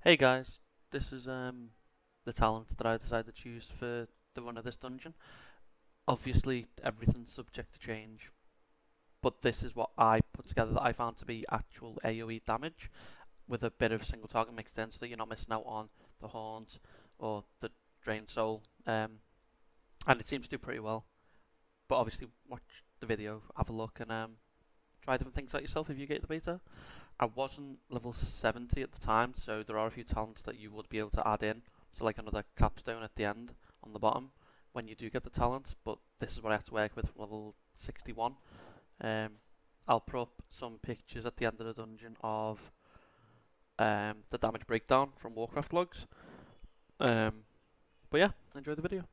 Hey guys, this is the talent that I decided to choose for the run of this dungeon. Obviously, everything's subject to change, but this is what I put together that I found to be actual AoE damage with a bit of single target mixed in, so that you're not missing out on the haunt or the drained soul. And it seems to do pretty well. But obviously, watch the video, have a look, and try different things out yourself if you get the beta. I wasn't level 70 at the time, so there are a few talents that you would be able to add in. So, like another capstone at the end on the bottom when you do get the talent, but this is what I have to work with from level 61. Um, I'll put up some pictures at the end of the dungeon of the damage breakdown from Warcraft logs. Um, but yeah, enjoy the video.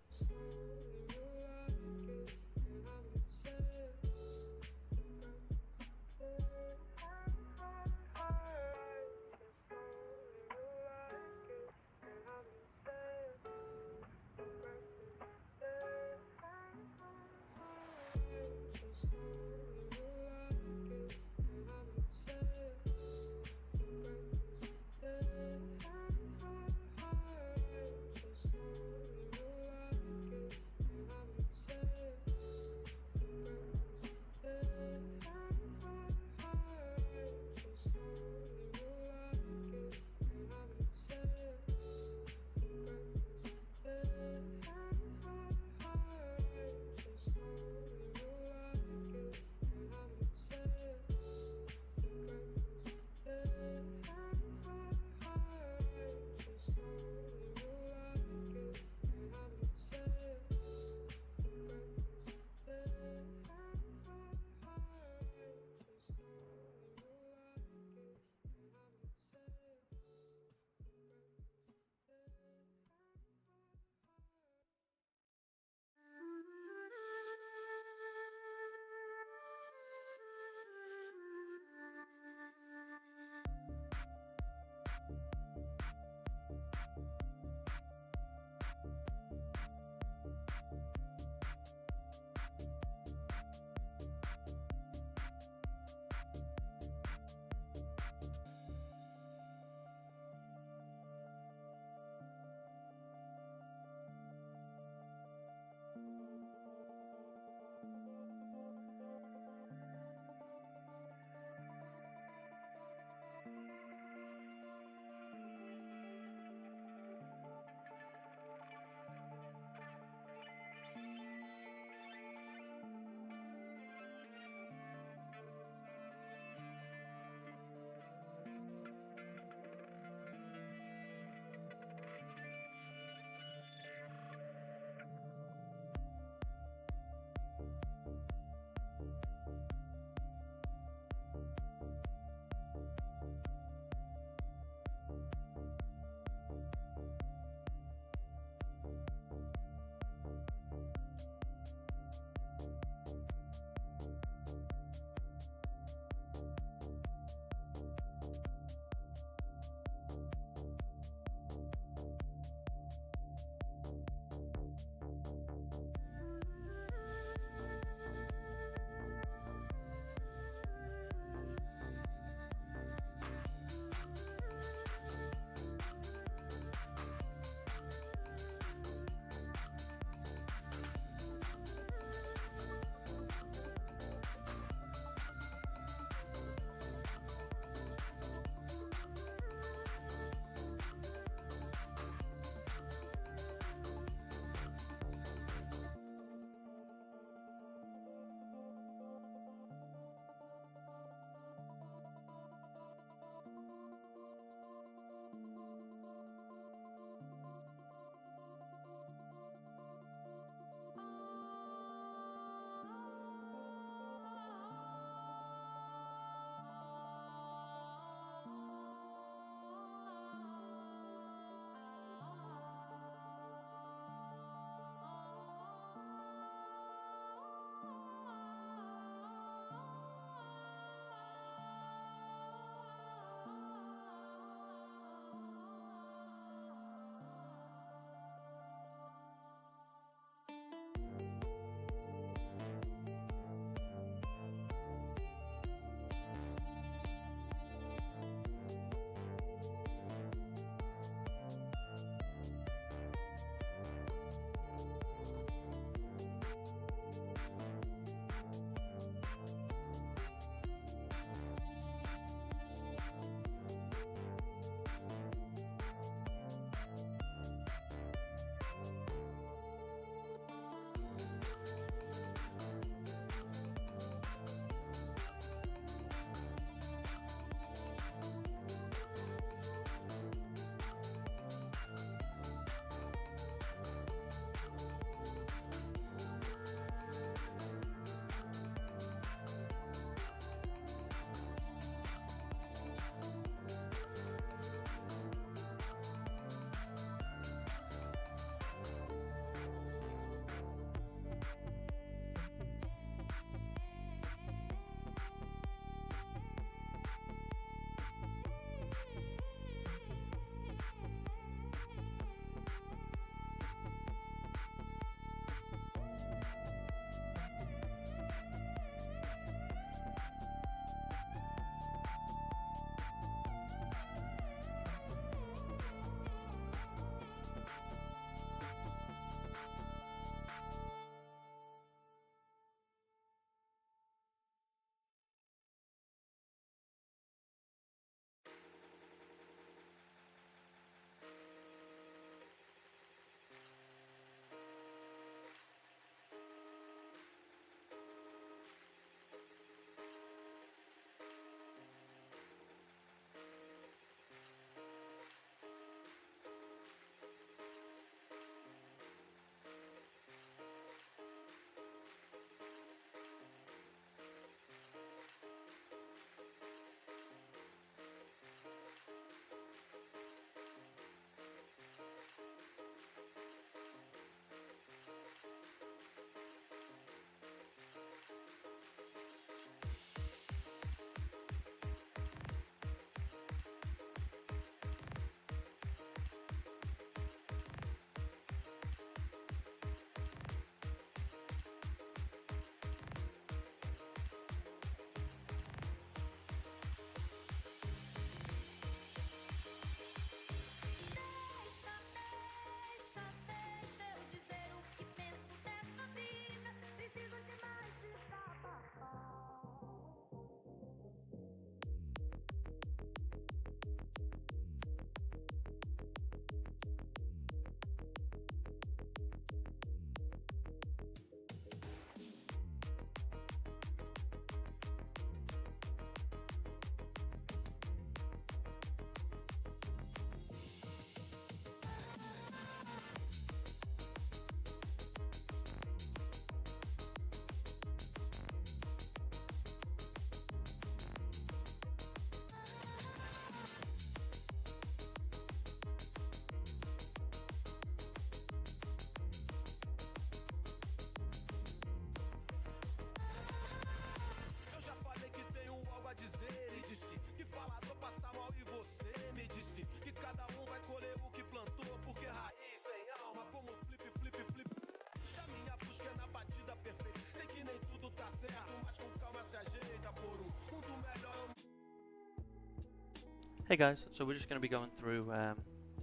Hey guys, so we're just going to be going through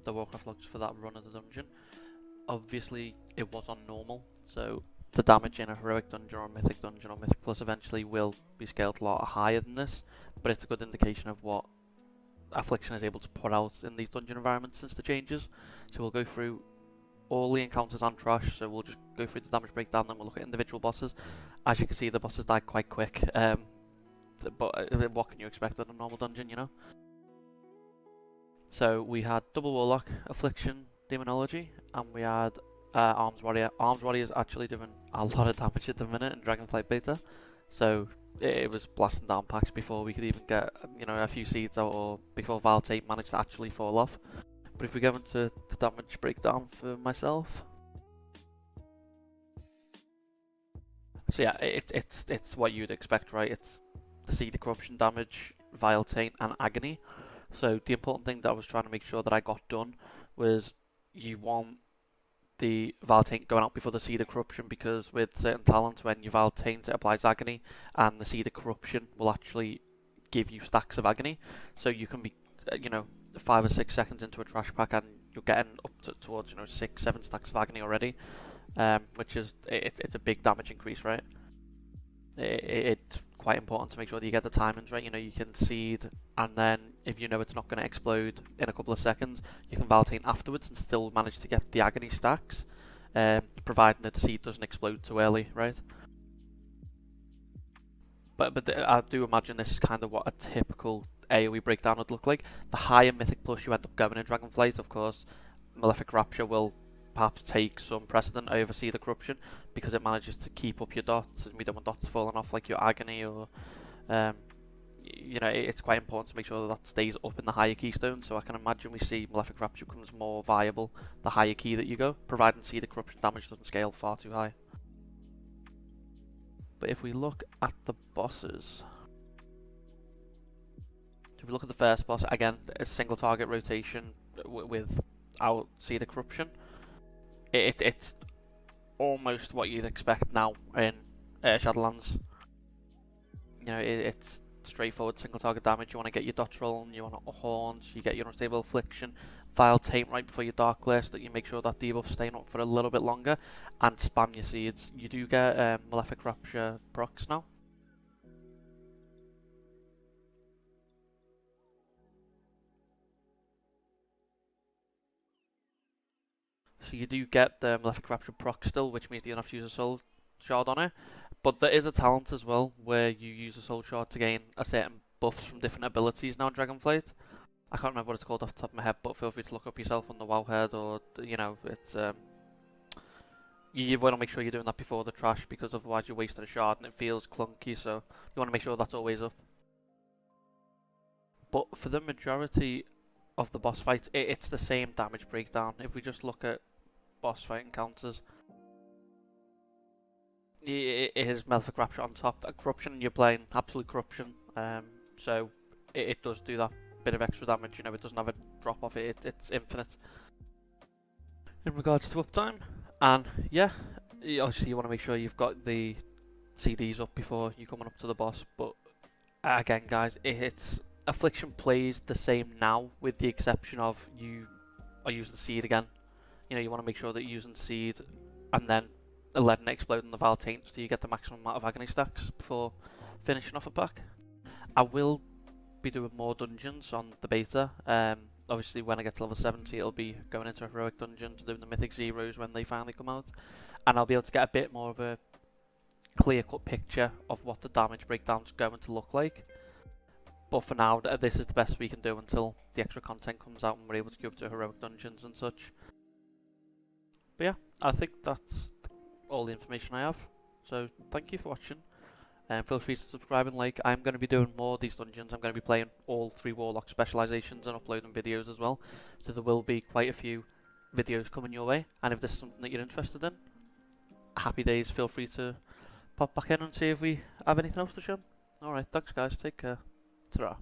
the Warcraft logs for that run of the dungeon. Obviously, it was on normal, so the damage in a heroic dungeon or mythic dungeon or mythic plus eventually will be scaled a lot higher than this, but it's a good indication of what Affliction is able to put out in these dungeon environments since the changes. So we'll go through all the encounters and trash, so we'll just go through the damage breakdown, then we'll look at individual bosses. As you can see, the bosses died quite quick, but what can you expect in a normal dungeon, you know? So we had double Warlock, Affliction, Demonology, and we had Arms Warrior. Arms Warrior is actually doing a lot of damage at the minute in Dragonflight beta, so it was blasting down packs before we could even get a few seeds out, or before Val Tate managed to actually fall off. But if we go into the damage breakdown for myself, so yeah, it's what you'd expect, right? It's the Seed of Corruption damage, Vile Taint, and Agony. So the important thing that I was trying to make sure that I got done was you want the Vile Taint going out before the Seed of Corruption, because with certain talents, when you Vile Taint, it applies Agony, and the Seed of Corruption will actually give you stacks of Agony. So you can be, 5 or 6 seconds into a trash pack and you're getting up towards 6, 7 stacks of Agony already, which is it's a big damage increase, right? It's quite important to make sure that you get the timings right. You can seed, and then if you know it's not going to explode in a couple of seconds, you can Valtane afterwards and still manage to get the agony stacks, providing that the seed doesn't explode too early, right? But I do imagine this is kind of what a typical AoE breakdown would look like. The higher Mythic Plus you end up going in Dragonflight, of course, Malefic Rapture will perhaps take some precedent over Seed of Corruption, because it manages to keep up your dots, and we don't want dots falling off like your Agony, or it's quite important to make sure that stays up in the higher keystone. So I can imagine we see Malefic Rapture becomes more viable the higher key that you go, providing Seed of Corruption damage doesn't scale far too high. But if we look at the bosses, if we look at the first boss, again, a single target rotation without Seed of Corruption. It's almost what you'd expect now in Shadowlands. It's straightforward single target damage. You want to get your dots rolling, you want horns, you get your unstable affliction, Vile Taint right before your dark glare, so that you make sure that debuff's staying up for a little bit longer, and spam your seeds. You do get Malefic Rapture procs now. So you do get the Malefic Rapture proc still, which means you don't have to use a Soul Shard on it. But there is a talent as well where you use a Soul Shard to gain a certain buffs from different abilities now in Dragonflight. I can't remember what it's called off the top of my head, but feel free to look up yourself on the Wowhead, or it's you want to make sure you're doing that before the trash, because otherwise you're wasting a shard and it feels clunky. So you want to make sure that's always up. But for the majority of the boss fights, it's the same damage breakdown. If we just look at boss fight encounters, it is Malefic Rapture on top. That Corruption, you're playing Absolute Corruption, so it does do that bit of extra damage. It doesn't have a drop off it. It's infinite in regards to uptime. And yeah, obviously you want to make sure you've got the CDs up before you coming up to the boss. But again, guys, it's Affliction plays the same now, with the exception of you are using Seed again. You want to make sure that you're using Seed and then letting it explode in the Vile Taint, so you get the maximum amount of Agony stacks before finishing off a pack. I will be doing more dungeons on the beta. Obviously when I get to level 70, it'll be going into heroic dungeons, doing the Mythic Zeros when they finally come out, and I'll be able to get a bit more of a clear-cut picture of what the damage breakdown's going to look like. But for now, this is the best we can do until the extra content comes out and we're able to go up to heroic dungeons and such. But yeah, I think that's all the information I have. So thank you for watching, and feel free to subscribe and like. I'm going to be doing more of these dungeons. I'm going to be playing all 3 Warlock specializations and uploading videos as well. So there will be quite a few videos coming your way. And if this is something that you're interested in, happy days. Feel free to pop back in and see if we have anything else to show. Alright, thanks guys. Take care. Ta-ra.